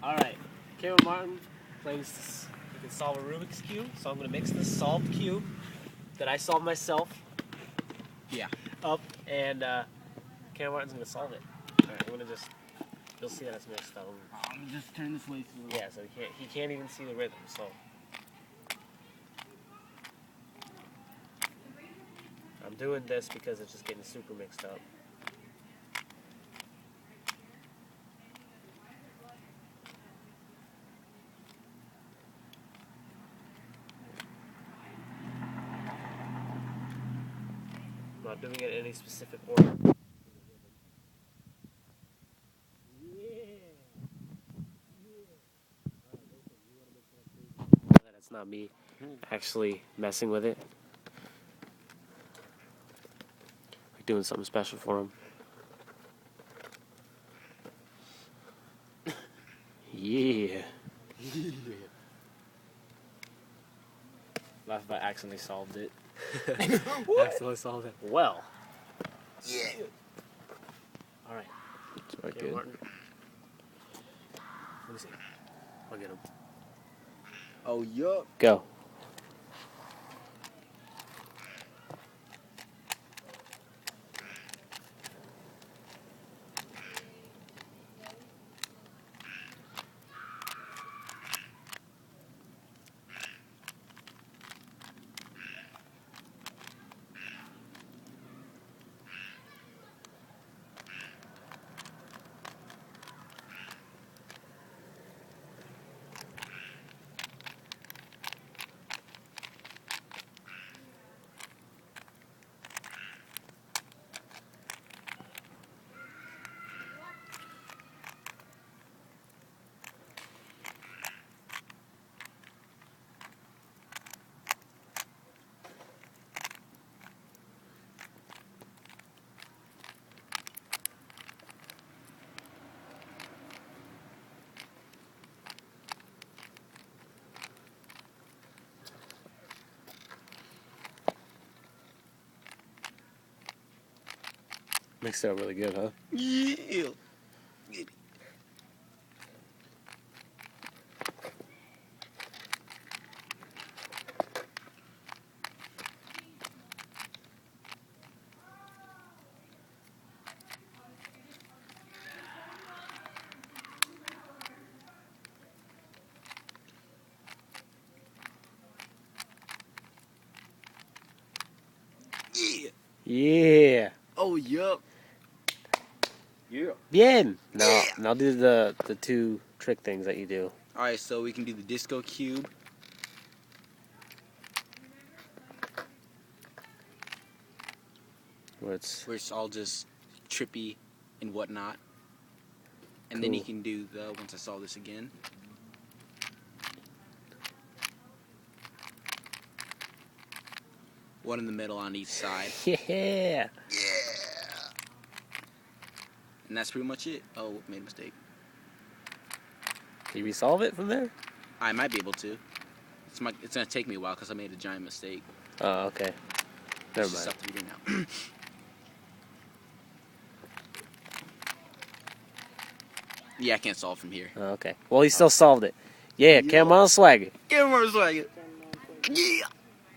Alright, Cameron Martin claims he can solve a Rubik's Cube, so I'm going to mix this solved cube that I solved myself up, and Cameron Martin's going to solve it. Alright, I'm going to just, you'll see that it's mixed up. I'm going to just turn this way through. Yeah, so he can't even see the rhythm, so. I'm doing this because it's just getting super mixed up. I'm not doing it in any specific order. That's not me actually messing with it. Like doing something special for him. Yeah. Laugh if I accidentally solved it. Accidentally solved it. Well. Yeah. Alright. It's very Okay, good. Martin. Let me see. I'll get him. Oh, yup. Go. Mixed it up really good, huh? Yeah. Yeah. Yeah. Oh, yup. Yeah. Bien. Now do the two trick things that you do. Alright, so we can do the disco cube. Where it's Where it's all just trippy and whatnot. And then you Cool. can do the, once I solve this again. One in the middle on each side. Yeah. Yeah. And that's pretty much it. Oh, made a mistake. Can you resolve it from there? I might be able to. It's gonna take me a while because I made a giant mistake. Oh, okay. Never It's just mind. up to you now. Yeah, I can't solve from here. Oh, okay. Well, he still solved it. Yeah, Cam on swagger. Give him a swag. Yeah.